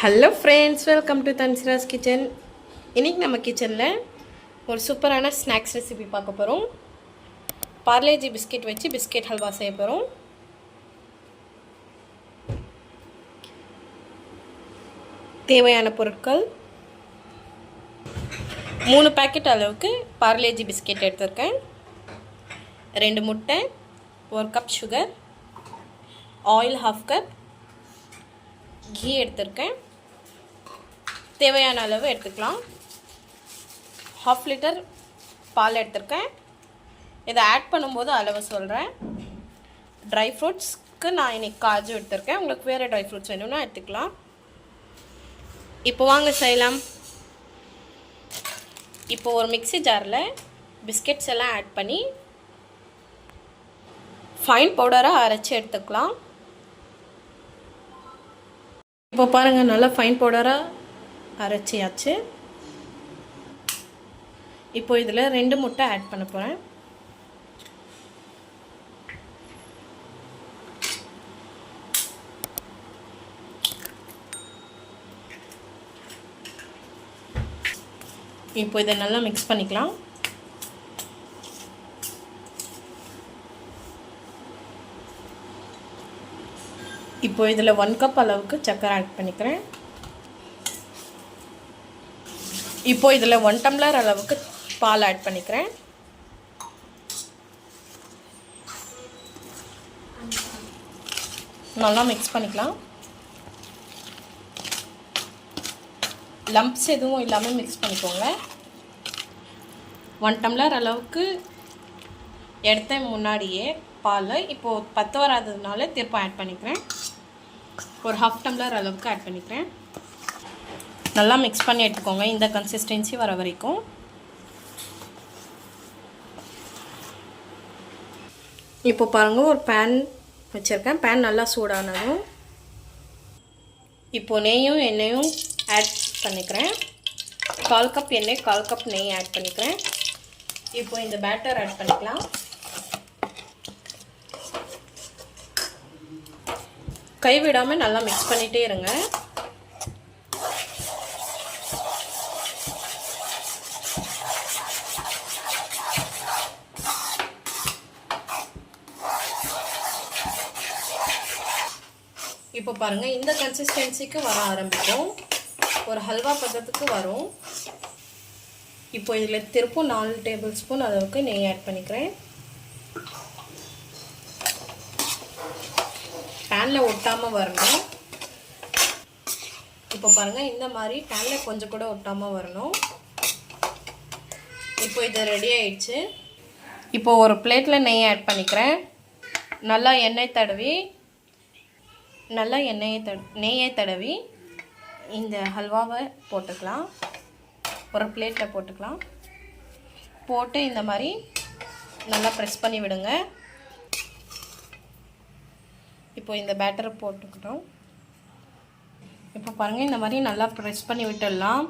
Hello friends, welcome to Thansira's kitchen. இன்றைக்கி நம்ம கிச்சனில் ஒரு சூப்பரான ஸ்நாக்ஸ் ரெசிபி பார்க்க போகிறோம். பார்லேஜி பிஸ்கெட் வச்சு பிஸ்கெட் ஹல்வா செய்ய போகிறோம். தேவையான பொருட்கள் 3 பேக்கெட் அளவுக்கு பார்லேஜி பிஸ்கெட் எடுத்திருக்கேன், 2 முட்டை, 1 cup sugar, oil 1/2 cup, ghee எடுத்திருக்கேன். தேவையான அளவு எடுத்துக்கலாம். 1/2 லிட்டர் பால் எடுத்திருக்கேன். இதை ஆட் பண்ணும்போது அளவு சொல்கிறேன். ட்ரை ஃப்ரூட்ஸ்க்கு நான் இன்றைக்கி காஜு எடுத்திருக்கேன். உங்களுக்கு வேறு ட்ரை ஃப்ரூட்ஸ் வேணும்னா எடுத்துக்கலாம். இப்போ வாங்க செய்யலாம். இப்போ ஒரு மிக்ஸி ஜாரில் பிஸ்கெட்ஸ் எல்லாம் ஆட் பண்ணி ஃபைன் பவுடராக அரைச்சி எடுத்துக்கலாம். இப்போ பாருங்கள், நல்லா ஃபைன் பவுடராக அரைச்சியாச்சு. இப்போ இதில் 2 முட்டை ஆட் பண்ண போகிறேன். இப்போ இதை நல்லா மிக்ஸ் பண்ணிக்கலாம். இப்போ இதில் 1 கப் அளவுக்கு சர்க்கரை ஆட் பண்ணிக்கிறேன். இப்போ இதில் 1 டம்ளர் அளவுக்கு பால் ஆட் பண்ணிக்கிறேன். நல்லா மிக்ஸ் பண்ணிக்கலாம். லம்ப்ஸ் எதுவும் இல்லாமல் மிக்ஸ் பண்ணிக்கோங்க. 1 டம்ளர் அளவுக்கு எடுத்த முன்னாடியே பால் இப்போது 10 வராததுனால திருப்பம் ஆட் பண்ணிக்கிறேன். ஒரு 1/2 டம்ளர் அளவுக்கு ஆட் பண்ணிக்கிறேன். நல்லா மிக்ஸ் பண்ணி எடுத்துக்கோங்க, இந்த கன்சிஸ்டன்சி வர வரைக்கும். இப்போ பாருங்கள், ஒரு பேன் வச்சுருக்கேன். பேன் நல்லா சூடானதும் இப்போ நெய்யும் எண்ணெயும் ஆட் பண்ணிக்கிறேன். 1/4 கப் எண்ணெய், 1/4 கப் நெய் ஆட் பண்ணிக்கிறேன். இப்போ இந்த பேட்டர் ஆட் பண்ணிக்கலாம். கைவிடாமல் நல்லா மிக்ஸ் பண்ணிகிட்டே இருங்க. இப்போ பாருங்கள், இந்த கன்சிஸ்டன்சிக்கு வர ஆரம்பிக்கும். ஒரு ஹல்வா பதத்துக்கு வரும். இப்போ இதில் திருப்பும் 4 டேபிள் ஸ்பூன் அளவுக்கு நெய் ஆட் பண்ணிக்கிறேன். பேனில் ஒட்டாமல் வரணும். இப்போ பாருங்கள், இந்த மாதிரி பேனில் கொஞ்சம் கூட ஒட்டாமல் வரணும். இப்போ இது ரெடி ஆயிடுச்சு. இப்போ ஒரு பிளேட்டில் நெய் ஆட் பண்ணிக்கிறேன். நல்லா நெய்யை தடவி இந்த ஹல்வாவை போட்டுக்கலாம். ஒரு பிளேட்டில் போட்டுக்கலாம். போட்டு இந்த மாதிரி நல்லா ப்ரெஸ் பண்ணி விடுங்க. இப்போ இந்த பேட்டரை போட்டுக்கிட்டோம். இப்போ பாருங்கள், இந்த மாதிரி நல்லா ப்ரெஸ் பண்ணி விட்டுடலாம்.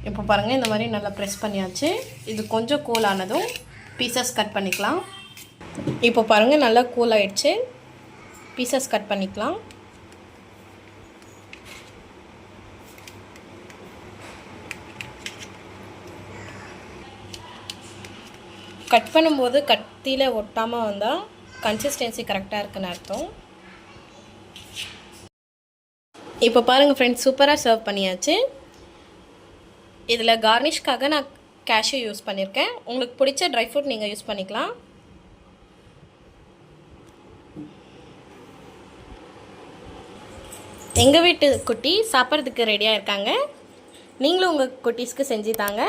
இப்போ பாருங்கள், இந்த மாதிரி நல்லா ப்ரெஸ் பண்ணியாச்சு. இது கொஞ்சம் கூல் ஆனதும் பீசஸ் கட் பண்ணிக்கலாம். இப்போ பாருங்கள், நல்லா கூல் ஆயிடுச்சு. பீசஸ் கட் பண்ணிக்கலாம். கட் பண்ணும்போது கத்தியில் ஒட்டாமல் வந்தால் கன்சிஸ்டன்சி கரெக்டாக இருக்குன்னு அர்த்தம். இப்போ பாருங்கள் ஃப்ரெண்ட்ஸ், சூப்பராக சர்வ் பண்ணியாச்சு. இதில் கார்னிஷ்காக நான் கேஷ்யூ யூஸ் பண்ணியிருக்கேன். உங்களுக்கு பிடிச்ச ட்ரை ஃப்ரூட் நீங்கள் யூஸ் பண்ணிக்கலாம். எங்கள் வீட்டு குட்டி சாப்பிட்றதுக்கு ரெடியாக இருக்காங்க. நீங்களும் உங்கள் குட்டீஸ்க்கு செஞ்சு தாங்க.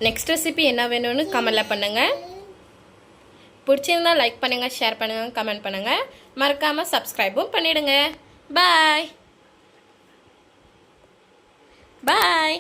நெக்ஸ்ட் ரெசிபி என்ன வேணும்னு கமெண்டில் பண்ணுங்கள். பிடிச்சிருந்தால் லைக் பண்ணுங்கள், ஷேர் பண்ணுங்கள், கமெண்ட் பண்ணுங்கள். மறக்காமல் சப்ஸ்கிரைபும் பண்ணிவிடுங்க. பாய். Bye.